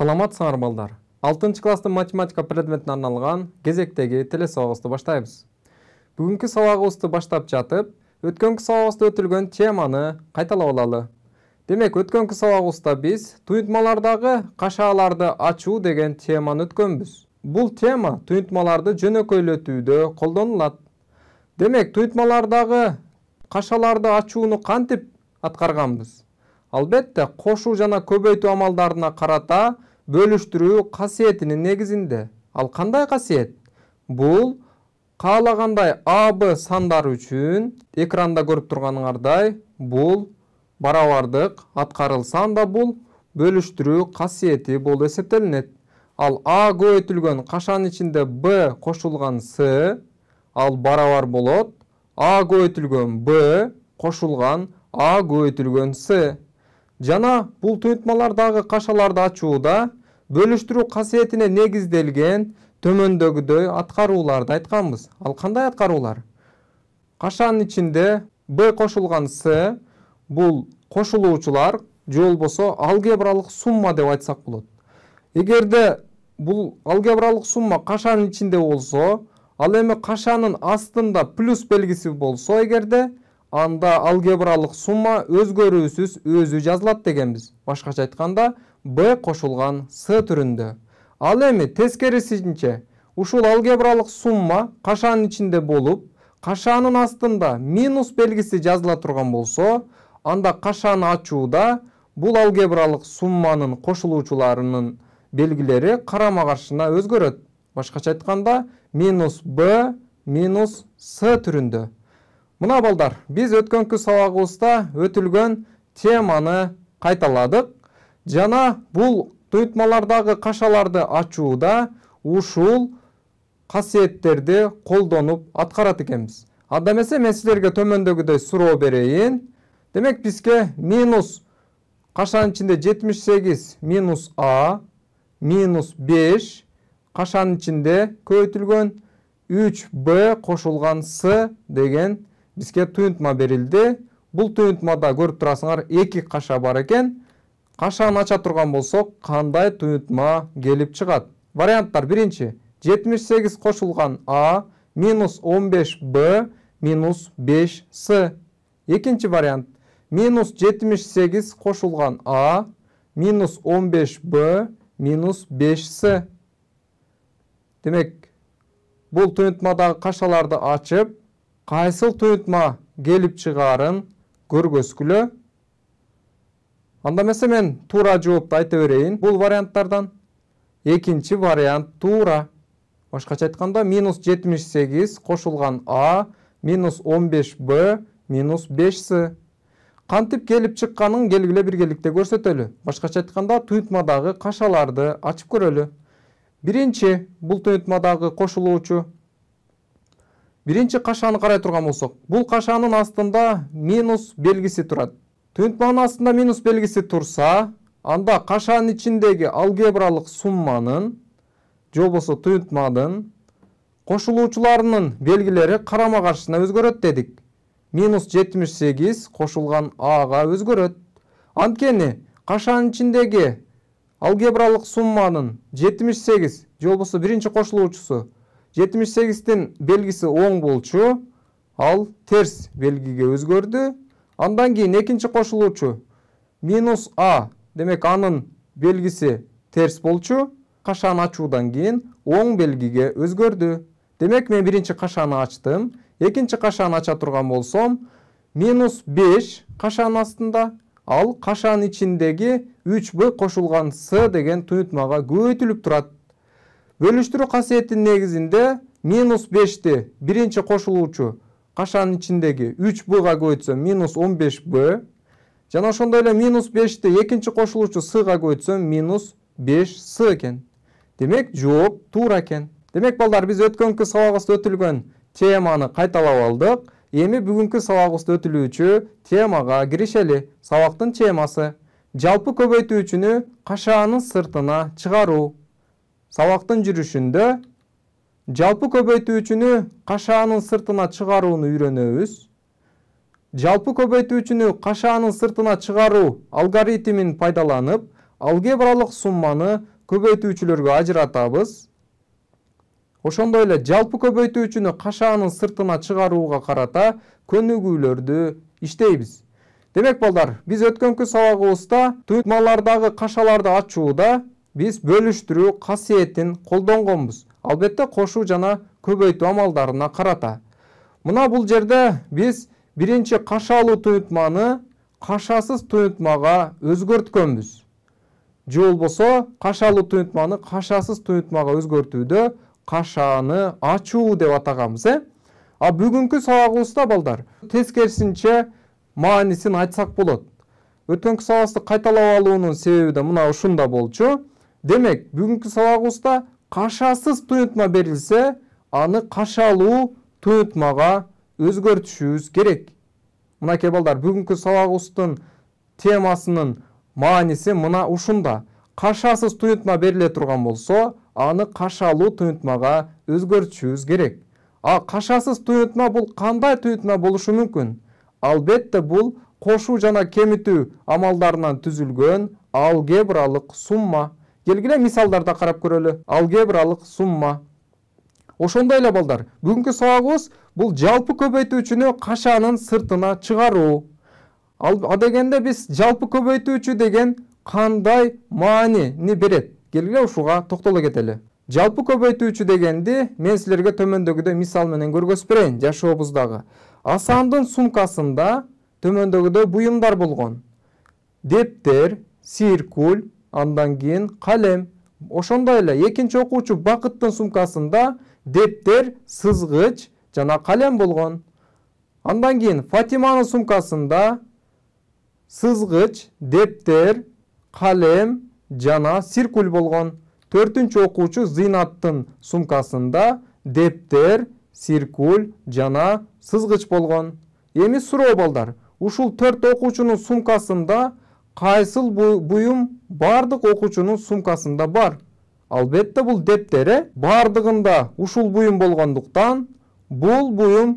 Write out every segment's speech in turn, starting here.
Саламатсыңар балдар. 6 класстын математика предметине арналган кезектеги телесабагыбызды баштайбыз. Бүгүнкү сабагыбызды баштап жатып, өткөнкү сабагыбызда өтүлгөн теманы кайталап алалы. Демек, өткөнкү сабагыбызда биз туюнтмалардагы кашааларды ачуу деген теманы өткөнбүз. Бул тема туюнтмаларды жөнөкөйлөтүүдө колдонулат. Демек, туюнтмалардагы кашаларды ачууну кантип аткарганбыз? Албетте, кошуу жана көбөйтүү амалдарына карата бөлүштүрүү касиетинин негизинде. Ал кандай касиет? Бул каалагандай А, Б сандары үчүн экранда көрүп турганыңардай бул барабардык аткарылса, анда бул бөлүштүрүү касиети болуп эсептелинет. Ал А көбөйтүлгөн кашанын ичинде Б кошулган С ал барабар болот А көбөйтүлгөн Б кошулган А көбөйтүлгөн С. Жана бул туюнтмалардагы кашаларды ачууда бөлүштүрүү касиетине негизделген төмөндөгүдөй аткарууларды айтканбыз. Ал кандай аткаруулар? Кашанын ичинде Б кошулган С бул кошулуучулар же болбосо алгебралык сумма деп айтсак болот. Эгерде бул алгебралык сумма кашанын ичинде болсо, ал эми кашанын астында плюс белгиси болсо эгерде, анда алгебралык сумма өзгөрүүсүз өзү жазылат дегенбиз. Башкача айтканда, Б кошулган С түрүндө. Ал эми тескерисинче, ушул алгебралык сумма кашанын ичинде болуп, кашанын астында минус белгиси жазыла турган болсо, анда кашаны ачууда бул алгебралык сумманын кошулуучуларынын белгилери карама-каршына өзгөрөт. Башкача айтканда, минус Б минус С түрүндө. Мына балдар, биз өткөнкү сабагыбызда өтүлгөн теманы кайталадык. Жана бул туюнтмалардагы кашаларды ачууда ушул касиеттерди колдонуп аткарат экенбиз. Анда эмесе мен силерге төмөндөгүдөй суроо берейин. Демек, бизге минус кашанын ичинде 78 минус А минус 5 кашанын ичинде көбөйтүлгөн 3Б кошулган С деген бизге туюнтма берилди. Бул туюнтмада көрүп турасыңар 2 каша бар экен. Кашаны ача турган болсок, кандай туюнтма келип чыгат? Варианттар: биринчи 78 кошулган А минус 15Б минус 5С. Экинчи вариант: минус 78 кошулган А минус 15Б минус 5С. Демек, бул туюнтмадагы кашаларды ачып, кайсыл туюнтма келип чыгаарын көргөзгүлө. Анда эмесе мен туура жоопту айта берейин. Бул варианттардан экинчи вариант туура. Башкача айтканда, минус 78 кошулган А минус 15Б минус 5С. Кантип келип чыкканын келгиле биргеликте көрсөтөлү. Башкача айтканда, туюнтмадагы кашаларды ачып көрөлү. Биринчи бул туюнтмадагы кошулуучу. Биринчи кашаны карай турган болсок, бул кашанын астында минус белгиси турат. Туюнтманын астында минус белгиси турса, анда кашанын ичиндеги алгебралык сумманын же болбосо туюнтманын кошулуучуларынын белгилери карама-каршына өзгөрөт дедик. Минус 78 кошулган Ага өзгөрөт. Анткени кашанын ичиндеги алгебралык сумманын 78 же болбосо биринчи кошулуучусу 78-тин белгиси оң болчу, ал терс белгиге өзгөрдү. Андан кийин экинчи кошулуучу минус А, демек анын белгиси терс болчу, кашаны ачуудан кийин оң белгиге өзгөрдү. Демек, мен биринчи кашаны ачтым. Экинчи кашаны ача турган болсом, минус 5 кашанын астында, ал кашанын ичиндеги 3Б кошулган С деген туюнтмага көбөйтүлүп турат. Бөлүштүрүү касиетинин негизинде минус 5ти биринчи кошулуучу кашанын ичиндеги 3Бга көбөйтсөм минус 15Б, жана ошондой эле минус 5ти экинчи кошулуучу Сга көбөйтсөм минус 5С экен. Демек, жооп туура экен. Демек, балдар, биз өткөнкү сабагыбызда өтүлгөн теманы кайталап алдык. Эми бүгүнкү сабагыбызда өтүлүүчү темага киришели. Сабактын темасы: жалпы көбөйтүүчүнү кашаанын сыртына чыгаруу. Сабактын жүрүшүндө жалпы көбөйтүүчүнү кашаанын сыртына чыгарууну үйрөнөбүз. Жалпы көбөйтүүчүнү кашаанын сыртына чыгаруу алгоритмин пайдаланып, алгебралык сумманы көбөйтүүчүлөргө ажыратабыз. Ошондой эле жалпы көбөйтүүчүнү кашаанын сыртына чыгарууга карата көнүгүүлөрдү иштейбиз. Демек балдар, биз өткөнкү сабагыбызда туютмалардагы кашаларды ачууда биз бөлүштүрүү касиетин колдонгонбуз. Албетте кошуу жана көбөйтүү амалдарына карата. Мына бул жерде биз биринчи кашалуу туютманы кашасыз туютмага өзгөрткөнбүз. Же болбосо кашалуу туютманы кашасыз туютмага өзгөртүүдө кашааны ачуу деп атаганбыз, А бүгүнкү сабагыбызда балдар тескерисинче маанисин айтсак болот. Өткөнкү сабагыбызды кайталап алуунун себеби да мына ушунда болчу. Демек, бүгүнкү сабагыбызда кашасыз туютма берилсе, аны кашалуу туютмага өзгөртүшүбүз керек. Мынакей балдар, бүгүнкү сабагыбыздын темасынын мааниси мына ушунда. Кашасыз туютма бериле турган болсо, аны кашалуу туютмага өзгөртүшүбүз керек. Кашасыз туютма бул кандай туютма болушу мүмкүн? Албетте бул кошуу жана кемитүү амалдарынан түзүлгөн алгебралык сумма. Келгиле мисалдарда карап көрөлү. Алгебралык сумма. Ошондой эле балдар, бүгүнкү сабагыбыз бул жалпы көбөйтүүчүнү кашаанын сыртына чыгаруу. Дегенде биз жалпы көбөйтүүчү деген кандай маанини берет? Келгиле ушуга токтоло кетели. Жалпы көбөйтүүчү дегенди мен силерге төмөндөгүдөй мисал менен көргөзүп берейин жашообуздагы. Асандын сумкасында төмөндөгүдөй буюмдар болгон. Дептер, циркуль, андан кийин калем. Ошондой эле экинчи окуучу Бакыттын сумкасында дептер, сызгыч жана калем болгон. Андан кийин Фатиманын сумкасында сызгыч, дептер, калем жана циркуль болгон. Төртүнчү окуучу Зыйнаттын сумкасында дептер, циркуль жана сызгыч болгон. Эми суроо балдар, ушул төрт окуучунун сумкасында кайсыл буюм бардык окуучунун сумкасында бар? Албетте бул дептери бардыгында ушул буюм болгондуктан, бул буюм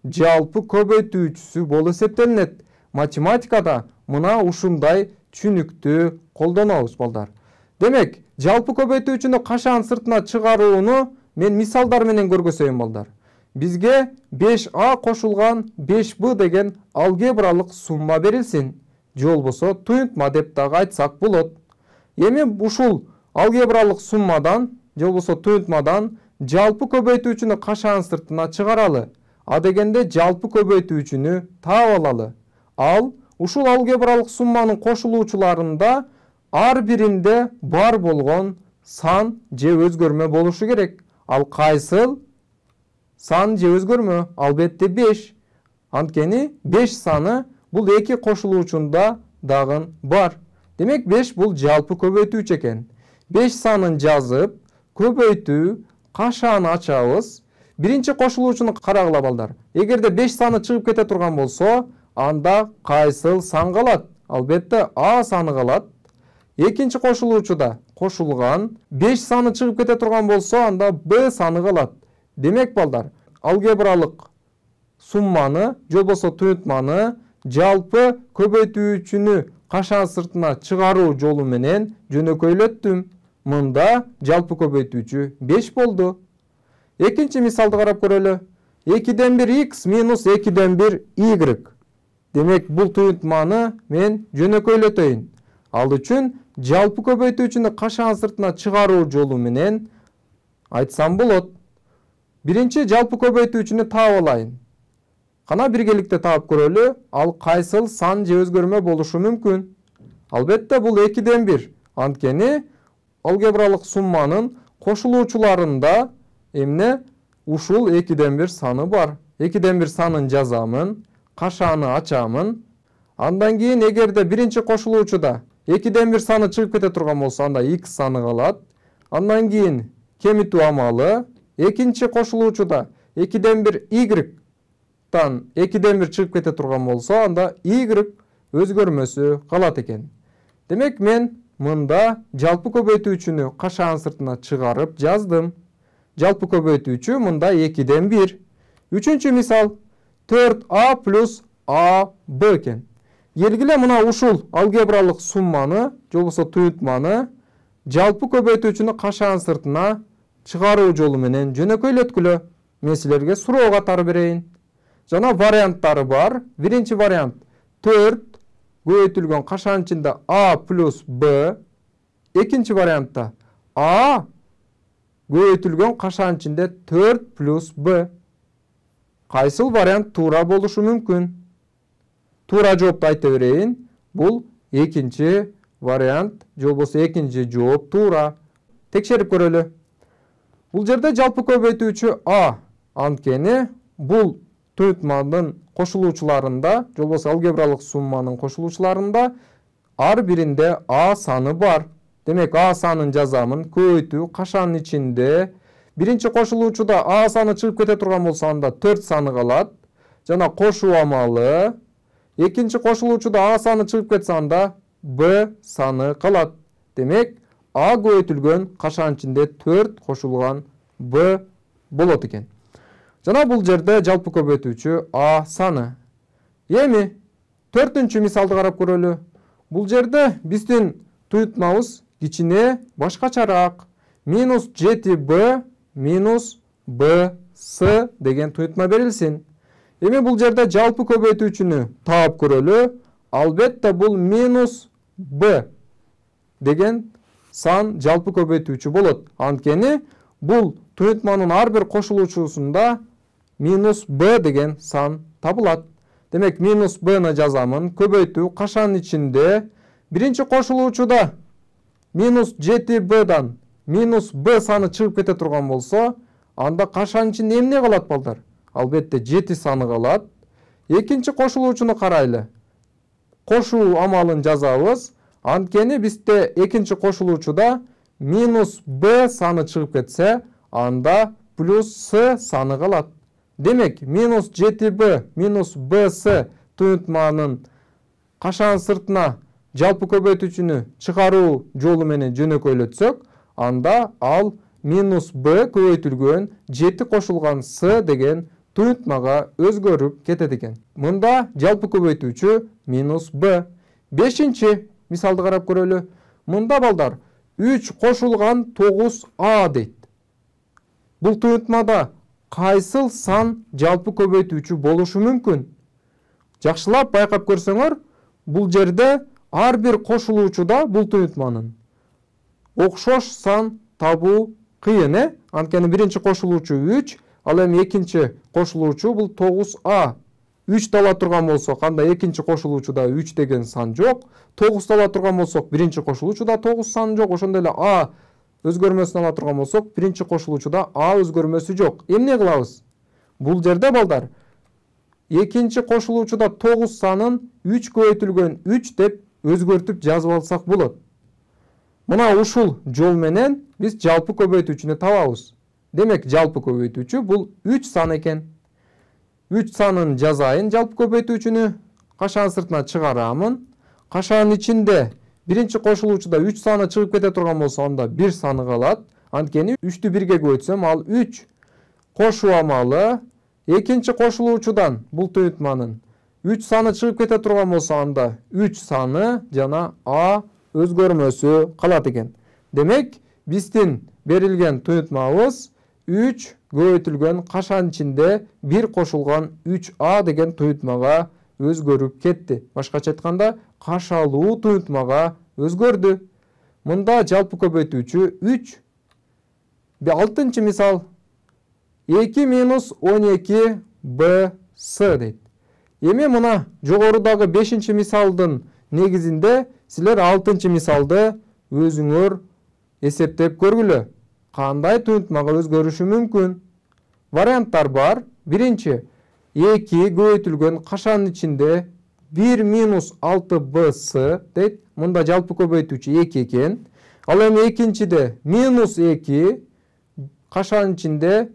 жалпы көбөйтүүчүсү болуп эсептелинет. Математикада мына ушундай түшүнүктү колдонобуз балдар. Демек, жалпы көбөйтүүчүнү кашаанын сыртына чыгарууну мен мисалдар менен көргөзөйүн балдар. Бизге 5А кошулган 5B деген алгебралык сумма берилсин. Же болбосо туютма деп дагы айтсак болот. Эми ушул алгебралык суммадан, же болбосо туютмадан жалпы көбөйтүүчүнү кашаанын сыртына чыгаралы. Дегенде жалпы көбөйтүүчүнү таап алалы. Ал ушул алгебралык сумманын кошулуучуларында ар биринде бар болгон сан же өзгөрмө болушу керек. Ал кайсыл сан же өзгөрмө? Албетте 5. Анткени 5 саны бул эки кошулуучунда дагы бар. Демек 5 бул жалпы көбөйтүүчү экен. 5 санын жазып, көбөйтүү, кашааны ачабыз. Биринчи кошулуучуну карагыла балдар. Эгерде 5 саны чыгып кете турган болсо, анда кайсыл сан калат? Албетте А саны калат. Экинчи кошулуучуда кошулган 5 саны чыгып кете турган болсо, анда Б саны калат. Демек балдар, алгебралык сумманы, же болбосо туютманы жалпы көбөйтүүчүнү кашаанын сыртына чыгаруу жолу менен жөнөкөйлөттүм. Мында жалпы көбөйтүүчү 5 болду. Экинчи мисалды карап көрөлү. 2ден 1 x минус 2ден 1 y. Демек, бул туютманы мен жөнөкөйлөтөйүн. Ал үчүн жалпы көбөйтүүчүнү кашаанын сыртына чыгаруу жолу менен айтсам болот. Биринчи жалпы көбөйтүүчүнү таап алайын. Кана биргеликте таап көрөлү, ал кайсыл сан же өзгөрмө болушу мүмкүн? Албетте бул 2ден 1. Анткени алгебралык сумманын кошулуучуларында эмне ушул 2ден 1 саны бар. 2ден 1 санын жазамын, кашааны ачамын. Андан кийин эгерде биринчи кошулуучуда 2ден 1 саны чыгып кете турган болсо, анда x саны калат. Андан кийин кемитүү амалы. Экинчи кошулуучуда 2ден 1 y-тан 2ден 1 чыгып кете турган болсо, анда y өзгөрмөсү калат экен. Демек, мен мында жалпы көбөйтүүчүнү кашаанын сыртына чыгарып жаздым. Жалпы көбөйтүүчү мында 2ден 1. Үчүнчү мисал 4a плюс ab экен. Келгиле мына ушул алгебралык сумманы, же болбосо туютманы жалпы көбөйтүүчүнү кашаан сыртына чыгаруу жолу менен жөнөкөйлөткүлө. Мен силерге суроо катары берейин. Жана варианттары бар. Биринчи вариант 4 көбөйтүлгөн кашаан ичинде a плюс b. Экинчи вариантта a көбөйтүлгөн кашаан ичинде 4 плюс b. Кайсыл вариант туура болушу мүмкүн? Туура жоопту айта берейин. Бул экинчи вариант, же болбосо экинчи жооп туура. Текшерип көрөлү. Бул жерде жалпы көбөйтүүчү a. Анткени бул туютманын кошулуучуларында, же болбосо алгебралык сумманын кошулуучуларында ар биринде a саны бар. Демек a санын жазамын. Көбөйтүү кашаанын ичинде биринчи кошулуучуда a саны чыгып кете турган болсо анда 4 саны калат. Жана кошуу амалы. Экинчи кошулуучуда a саны чыгып кетсе анда b саны калат. Демек a көбөйтүлгөн кашаан ичинде 4 кошулган b болот экен. Жана бул жерде жалпы көбөйтүүчү a саны. Эми 4-үнчү мисалды карап көрөлү. Бул жерде биздин туютмабыз кичине башкачараак. Минус 7b минус bs деген туютма берилсин. Эми бул жерде жалпы көбөйтүүчүнү таап көрөлү. Албетте бул минус b деген сан жалпы көбөйтүүчү болот. Анткени бул туютманын ар бир кошулуучусунда минус b деген сан табылат. Демек минус b'ны жазамын. Көбөйтүү кашаанын ичинде биринчи кошулуучуда минус 7b'дан минус b саны чыгып кете турган болсо, анда кашаанын ичинде эмне калат балдар? Албетте 7 саны калат. Экинчи кошулуучуну карайлы. Кошуу амалын жазабыз. Анткени бизде экинчи кошулуучуда минус b саны чыгып кетсе, анда плюс s саны калат. Демек, минус 7b минус bs туютманын кашаан сыртына жалпы көбөйтүүчүнү чыгаруу жолу менен жөнөкөйлөтсөк, анда ал минус b көбөйтүлгөн 7 кошулган s деген туютмага өзгөрүп кетет экен. Мында жалпы көбөйтүүчү минус b. 5-чи мисалды карап көрөлү. Мында балдар 3 кошулган 9a дейт. Бул туютмада кайсыл сан жалпы көбөйтүүчү болушу мүмкүн? Жакшылап байкап көрсөңөр, бул жерде ар бир кошулуучуда бул туютманын окшош сан табуу кыйын, Анткени биринчи кошулуучу 3, ал эми экинчи кошулуучу бул 9a. 3 тала турган болсок, анда экинчи кошулуучуда 3 деген сан жок. 9 тала турган болсок, биринчи кошулуучуда 9 сан жок. Ошондой эле a өзгөрмөсүн ала турган болсок, биринчи кошулуучуда a өзгөрмөсү жок. Эмне кылабыз? Бул жерде балдар экинчи кошулуучуда 9 санын 3 көбөйтүлгөн 3 деп өзгөртүп жазып алсак болот. Мына ушул жол менен биз жалпы көбөйтүүчүнү табабыз. Демек, жалпы көбөйтүүчү бул 3 сан экен. 3 санын жазайын, жалпы көбөйтүүчүнү кашаан сыртына чыгарамын. Кашаанын ичинде биринчи кошулуучуда 3 саны чыгып кете турган болсо, анда 1 саны калат. Анткени 3-тү 1-ге көбөйтсөм, ал 3. Кошуу амалы. Экинчи кошулуучудан бул туютманын 3 саны чыгып кете турган болсо, анда 3 саны жана a өзгөрмөсү калат экен. Демек, биздин берилген туютмабыз 3 көбөйтүлгөн кашаанын ичинде 1 кошулган 3a деген туютмага өзгөрүп кетти. Башкача айтканда, кашалуу туютмага өзгөрдү. Мында жалпы көбөйтүүчү 3. 6-чы мисал 2 минус 12 bs дейт. Эми мына жогорудагы 5-чи мисалдын негизинде силер 6-чы мисалды өзүңөр эсептеп көргүлө. Кандай туютмага өзгөрүшү мүмкүн? Варианттар бар. Биринчи 2 көбөйтүлгөн кашаанын ичинде 1 минус 6bs дейт. Мында жалпы көбөйтүүчү 2 экен. Ал эми экинчиде минус 2 кашаанын ичинде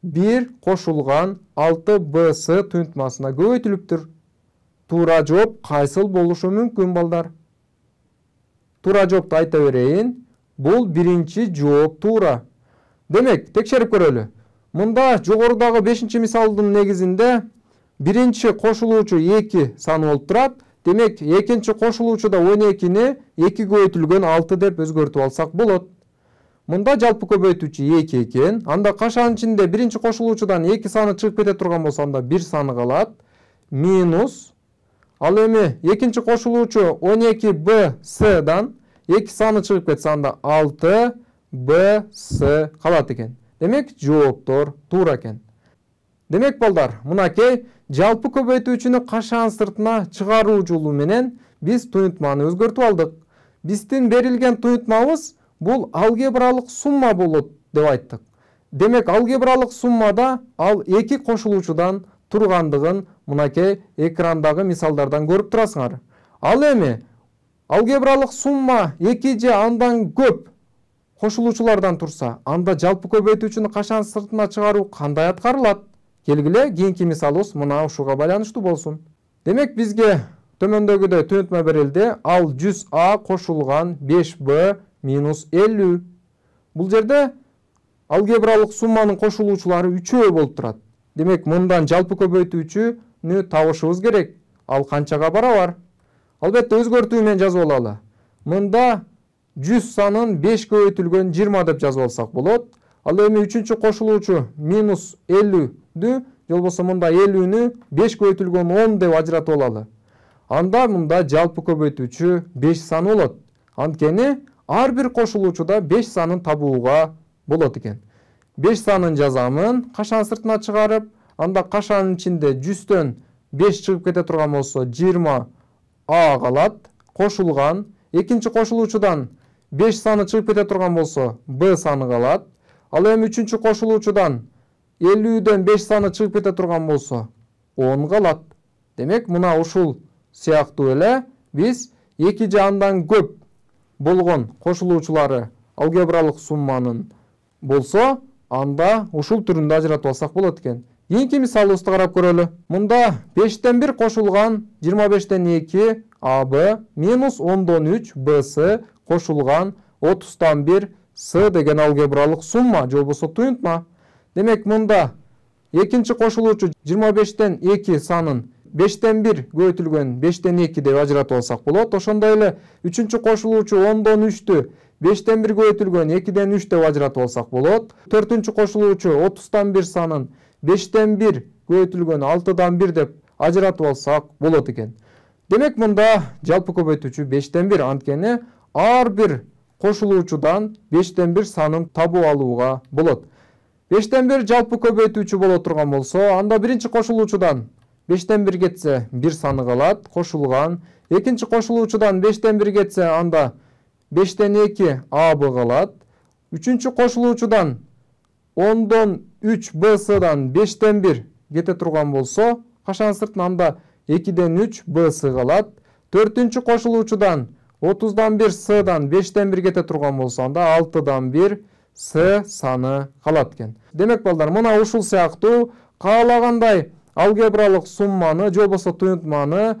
1 кошулган 6bs туютмасына көбөйтүлүптүр. Туура жооп кайсыл болушу мүмкүн балдар? Туура жоопту айта берейин. Бул биринчи жооп туура. Демек, текшерип көрөлү. Мында жогорудагы 5-чи мисалдын негизинде биринчи кошулуучу 2 саны болуп турат. Демек, экинчи кошулуучуда 12-ни 2 көбөйтүлгөн 6 деп өзгөртүп алсак болот. Мында жалпы көбөйтүүчү 2 экен. Анда кашанын ичинде биринчи кошулуучудан 2 саны чыгып кете турган болсо, анда 1 саны калат. Минус. Ал эми экинчи кошулуучу 12bs'дан 2 саны чыгып кетсе, анда 6bs калат экен. Демек, жооптор туура экен. Демек, балдар, мынакей жалпы көбөйтүүчүнү кашаан сыртына чыгаруу жолу менен биз туюнтманы өзгөртүп алдык. Биздин берилген туюнтмабыз бул алгебралык сумма болот деп айттык. Демек, алгебралык суммада ал 2 кошулуучудан тургандыгын мынакей экрандагы мисалдардан көрүп турасыңар. Ал эми алгебралык сумма 2 же андан көп кошулуучулардан турса, анда жалпы көбөйтүүчүнү кашаан сыртына чыгаруу кандай аткарылат? Келгиле, кийинки мисалыбыз мына ушуга байланыштуу болсун. Демек, бизге төмөндөгүдөй туюнтма берилди. Ал 100a кошулган 5b минус 50. Бул жерде алгебралык сумманын кошулуучулары 3 болуп турат. Демек, мындан жалпы көбөйтүүчүнү табышыбыз керек. Ал канчага барабар? Албетте өзгөртүү менен жазып алалы. Мында 100 санын 5 көбөйтүлгөн 20 деп жазып алсак болот. Ал эми үчүнчү кошулуучу минус 50-дү, же болбосо мында 50-нү 5 көбөйтүлгөн 10 деп ажыратып алалы. Анда мында жалпы көбөйтүүчү 5 саны болот. Анткени ар бир кошулуучуда 5 санын табууга болот экен. 5 санын жазамын, кашаан сыртына чыгарып, анда кашаанын ичинде 100төн 5 чыгып кете турган болсо 20a калат, кошулган. Экинчи кошулуучудан 5 саны чыгып кете турган болсо b саны калат. Ал эми үчүнчү кошулуучудан 50дөн 5 саны чыгып кете турган болсо 10 калат. Демек, мына ушул сыяктуу эле биз 2 же андан көп болгон кошулуучулары алгебралык сумманын болсо, анда ушул түрүндө ажыратып алсак болот экен. Кийинки мисалыбызды карап көрөлү. Мында 5тен 1 кошулган 25тен 2 AB минус 10дон 3 BS кошулган 30тан 1 S деген алгебралык сумма, же болбосо туюнтма. Демек, мында экинчи кошулуучу 25тен 2 санын 5тен 1 көбөйтүлгөн 5тен 2 деп ажыратып алсак болот. Ошондой эле үчүнчү кошулуучу 10дон 3тү 5тен 1 көбөйтүлгөн 2ден 3 деп ажыратып алсак болот. Төртүнчү кошулуучу 30тан 1 санын 5тен 1 көбөйтүлгөн 6дан 1 деп ажыратып алсак болот экен. Демек, мында жалпы көбөйтүүчү 5тен 1, анткени ар бир кошулуучудан 5тен 1 санын табып алууга болот. 5тен 1 жалпы көбөйтүүчү боло турган болсо, анда биринчи кошулуучудан 5тен 1 кетсе 1 саны калат, кошулган. Экинчи кошулуучудан 5тен 1 кетсе, анда 5тен 2 AB калат. Үчүнчү кошулуучудан 10дон 3 BS'дан 5тен 1 кете турган болсо, кашаан сыртына анда 2ден 3 BS калат. Төртүнчү кошулуучудан 30дан 1 S'дан 5тен 1 кете турган болсо, анда 6дан 1 S саны калат экен. Демек, балдар, мына ушул сыяктуу каалагандай алгебралык сумманы, же болбосо туюнтманы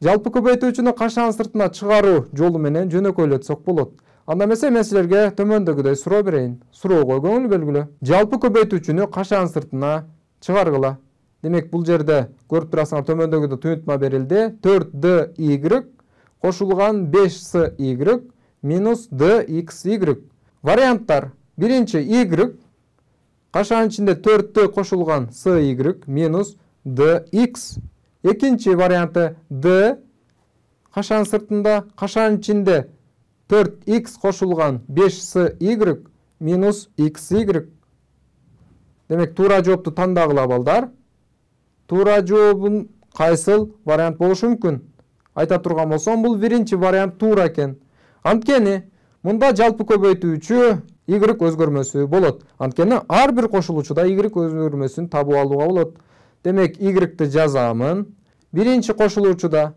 жалпы көбөйтүүчүнү кашаан сыртына чыгаруу жолу менен жөнөкөйлөтсөк болот. Анда эмесе мен силерге төмөндөгүдөй суроо берейин. Суроого көңүл бөлгүлө. Жалпы көбөйтүүчүнү кашаан сыртына чыгаргыла? Демек, бул жерде көрүп турасыңар, төмөндөгүдө туюнтма берилди. 4dy кошулган 5sy минус dxy. Варианттар. Биринчи y кашаанын ичинде 4dy кошулган sy минус dx. Экинчи варианты d кашаанын сыртында кашаанын ичинде 4x кошулган 5sy минус xy. Демек, туура жоопту тандагыла, балдар. Туура жообун кайсыл вариант болушу мүмкүн? Айта турган болсом, бул биринчи вариант туура экен. Анткени мында жалпы көбөйтүүчү y өзгөрмөсү болот. Анткени ар бир кошулуучуда y өзгөрмөсүн табып алууга болот. Демек, y-ди жазамын. Биринчи кошулуучуда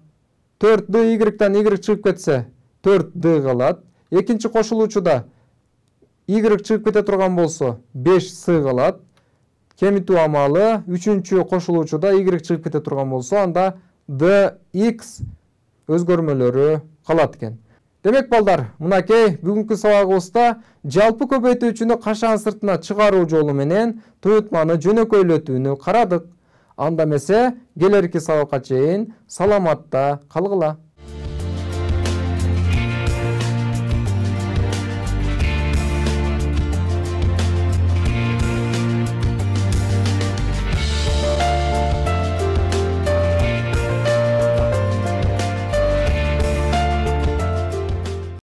4dy-дан y чыгып кетсе 4d калат. Экинчи кошулуучуда y чыгып кете турган болсо 5sy калат. Кемитүү амалы, үчүнчү кошулуучуда y чыгып кете турган болсо, анда dx өзгөрмөлөрү калат экен. Демек, балдар, мынакей бүгүнкү сабагыбызда жалпы көбөйтүүчүнү кашаан сыртына чыгаруу жолу менен туюнтманы жөнөкөйлөтүүнү карадык. Анда эмесе келерки сабакка чейин саламатта калгыла.